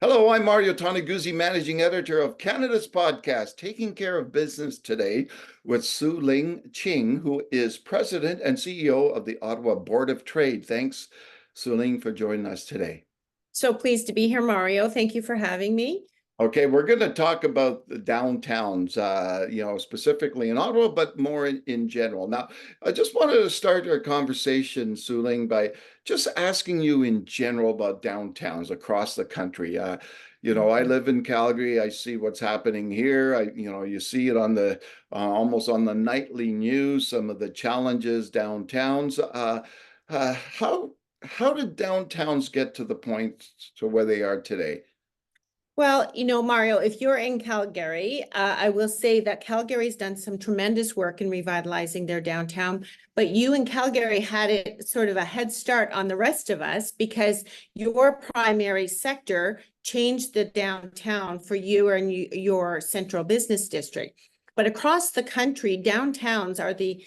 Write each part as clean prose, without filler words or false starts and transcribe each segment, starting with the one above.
Hello, I'm Mario Toneguzzi, Managing Editor of Canada's podcast, Taking Care of Business Today, with Sueling Ching, who is President and CEO of the Ottawa Board of Trade. Thanks, Sueling, for joining us today. So pleased to be here, Mario. Thank you for having me. Okay, we're going to talk about the downtowns, specifically in Ottawa, but more in general. Now, I just wanted to start our conversation, Suling, by just asking you in general about downtowns across the country. I live in Calgary. I see what's happening here. You see it on the almost on the nightly news, some of the challenges downtowns. How did downtowns get to the point to where they are today? Well, Mario, if you're in Calgary, I will say that Calgary's done some tremendous work in revitalizing their downtown, but you in Calgary had it sort of a head start on the rest of us because your primary sector changed the downtown for you and your central business district. But across the country, downtowns are the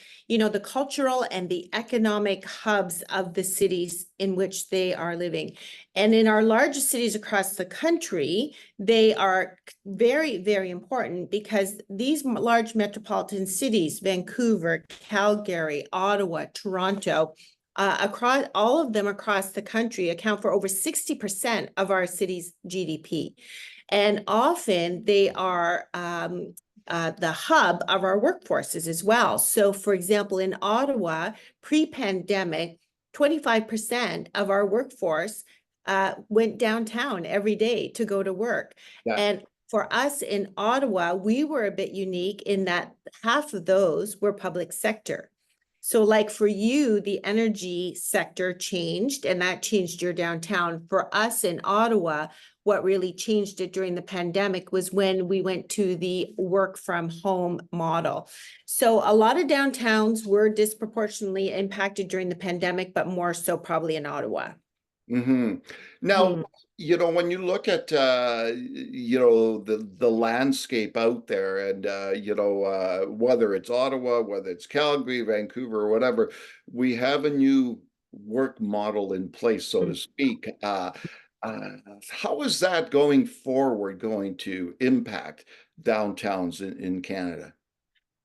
cultural and the economic hubs of the cities in which they are living. And in our largest cities across the country, they are very, very important because these large metropolitan cities, Vancouver, Calgary, Ottawa, Toronto, across all of them across the country account for over 60% of our city's GDP. And often they are the hub of our workforces as well. So, for example, in Ottawa, pre-pandemic, 25% of our workforce went downtown every day to go to work. Yeah. And for us in Ottawa, we were a bit unique in that half of those were public sector. So like for you, the energy sector changed and that changed your downtown. For us in Ottawa, what really changed it during the pandemic was when we went to the work from home model. So a lot of downtowns were disproportionately impacted during the pandemic, but more so probably in Ottawa. Mm-hmm. Now, when you look at the landscape out there, and whether it's Ottawa, whether it's Calgary, Vancouver, or whatever, we have a new work model in place, so to speak. How is that going forward going to impact downtowns in Canada?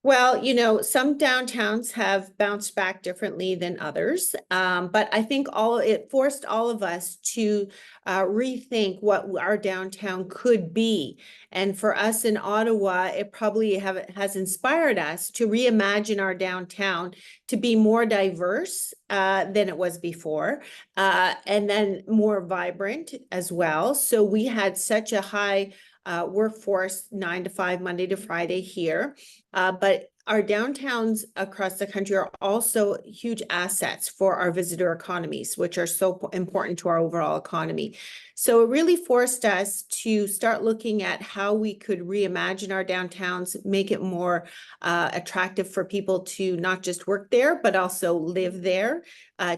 Well, some downtowns have bounced back differently than others, but I think it forced all of us to rethink what our downtown could be. And for us in Ottawa, it probably has inspired us to reimagine our downtown to be more diverse than it was before, and then more vibrant as well. So we had such a high workforce 9 to 5, Monday to Friday here. But our downtowns across the country are also huge assets for our visitor economies, which are so important to our overall economy. So it really forced us to start looking at how we could reimagine our downtowns, make it more attractive for people to not just work there, but also live there,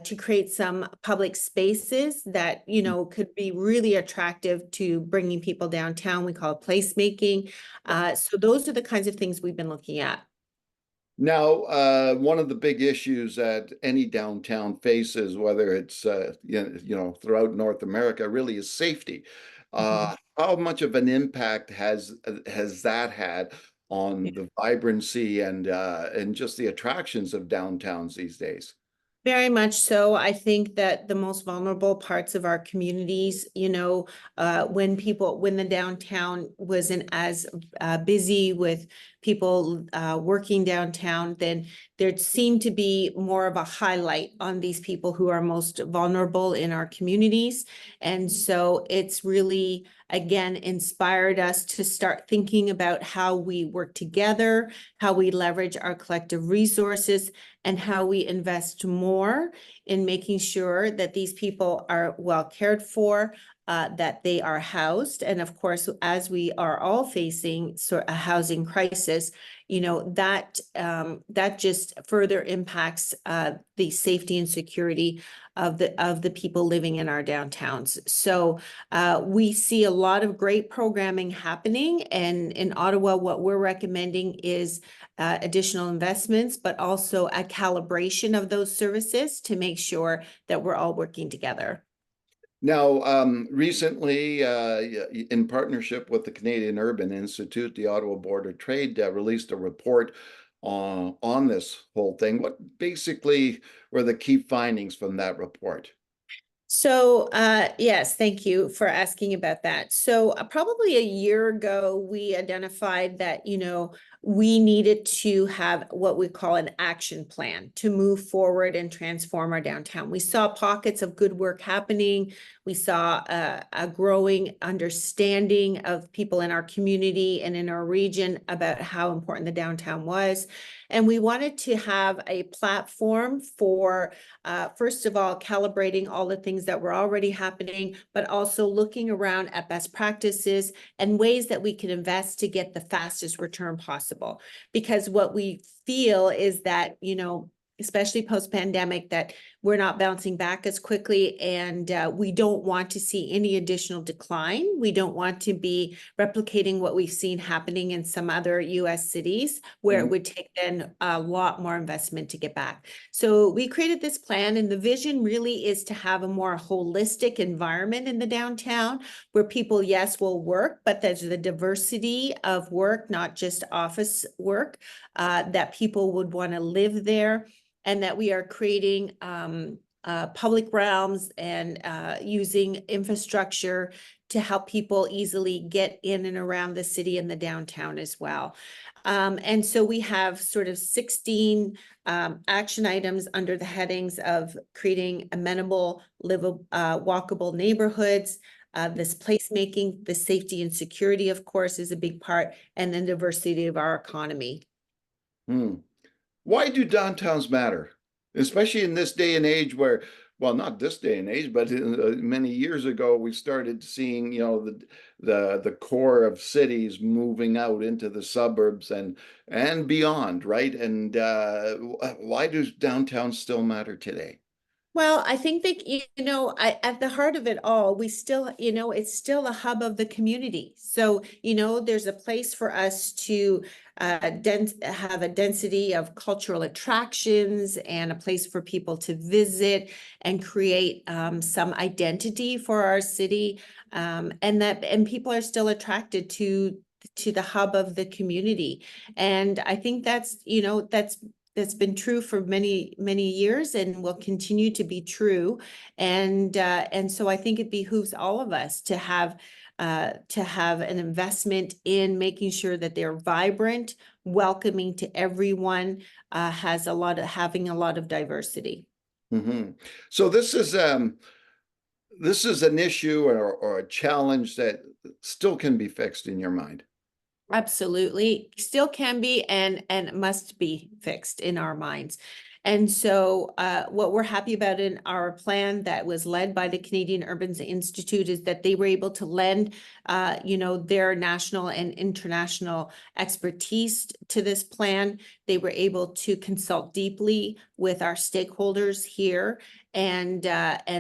to create some public spaces that, could be really attractive to bringing people downtown. We call it placemaking. So those are the kinds of things we've been looking at. Now, one of the big issues that any downtown faces, whether it's throughout North America, really is safety. How much of an impact has that had on the vibrancy and just the attractions of downtowns these days? Very much so. I think that the most vulnerable parts of our communities, when the downtown wasn't as busy with people working downtown, then there seemed to be more of a highlight on these people who are most vulnerable in our communities. And so it's really, again, inspired us to start thinking about how we work together, how we leverage our collective resources, and how we invest more in making sure that these people are well cared for, that they are housed. And of course, as we are all facing a housing crisis, that just further impacts the safety and security of the people living in our downtowns. So we see a lot of great programming happening, and in Ottawa, what we're recommending is additional investments, but also a calibration of those services to make sure that we're all working together. Now, recently, in partnership with the Canadian Urban Institute, the Ottawa Board of Trade released a report on this whole thing. What basically were the key findings from that report? So, yes, thank you for asking about that. So, probably a year ago, we identified that, we needed to have what we call an action plan to move forward and transform our downtown. We saw pockets of good work happening. We saw a growing understanding of people in our community and in our region about how important the downtown was. And we wanted to have a platform for first of all, calibrating all the things that were already happening, but also looking around at best practices and ways that we can invest to get the fastest return possible. Because what we feel is that, especially post-pandemic, that we're not bouncing back as quickly, and we don't want to see any additional decline. We don't want to be replicating what we've seen happening in some other US cities where it would take then a lot more investment to get back. So we created this plan, and the vision really is to have a more holistic environment in the downtown where people, yes, will work, but there's the diversity of work, not just office work, that people would want to live there, and that we are creating public realms and using infrastructure to help people easily get in and around the city and the downtown as well. And so we have sort of 16 action items under the headings of creating amenable, livable, walkable neighborhoods. This placemaking, the safety and security, of course, is a big part, and then diversity of our economy. Hmm. Why do downtowns matter? Especially in this day and age where, well, not this day and age, but many years ago, we started seeing, the core of cities moving out into the suburbs and beyond, right? And why do downtowns still matter today? Well, I think that, at the heart of it all, we still, it's still a hub of the community. So, there's a place for us to have a density of cultural attractions and a place for people to visit and create some identity for our city. And people are still attracted to the hub of the community. And I think that's been true for many, many years and will continue to be true. And so I think it behooves all of us to have an investment in making sure that they're vibrant, welcoming to everyone, having a lot of diversity. Hmm. So this is an issue or a challenge that still can be fixed in your mind. Absolutely. Still can be and must be fixed in our minds. And so what we're happy about in our plan that was led by the Canadian Urban Institute is that they were able to lend their national and international expertise to this plan. They were able to consult deeply with our stakeholders here and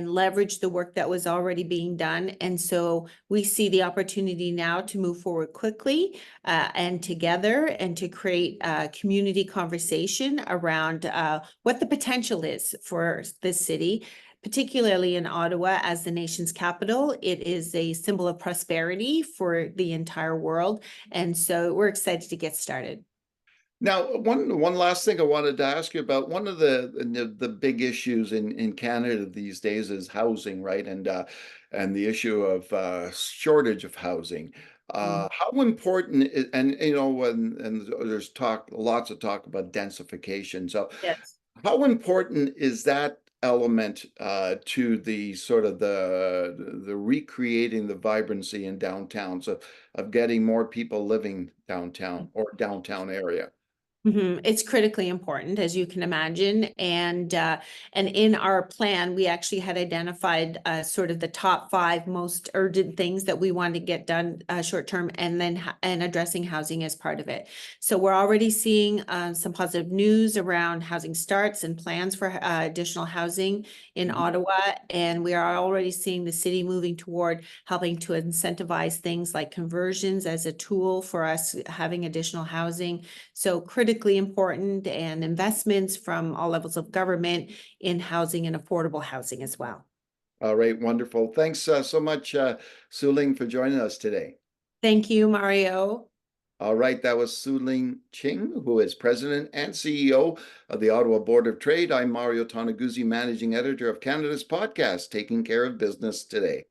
leverage the work that was already being done. And so we see the opportunity now to move forward quickly and together, and to create a community conversation around what the potential is for this city, particularly in Ottawa as the nation's capital. It is a symbol of prosperity for the entire world. And so we're excited to get started. Now, one last thing I wanted to ask you about. One of the big issues in Canada these days is housing, right? And the issue of shortage of housing. Mm. How important is, and and there's lots of talk about densification. So Yes. how important is that element to the sort of the recreating the vibrancy in downtown, so of getting more people living downtown or downtown area? It's critically important, as you can imagine. And in our plan, we actually had identified sort of the top 5 most urgent things that we wanted to get done short term, and then and addressing housing as part of it. So we're already seeing some positive news around housing starts and plans for additional housing in Mhm. Ottawa. And we are already seeing the city moving toward helping to incentivize things like conversions as a tool for us having additional housing. So critically important, and investments from all levels of government in housing and affordable housing as well. All right, wonderful. Thanks so much, Sueling, for joining us today. Thank you, Mario. All right, that was Sueling Ching, who is President and CEO of the Ottawa Board of Trade. I'm Mario Toneguzzi, Managing Editor of Canada's podcast, Taking Care of Business Today.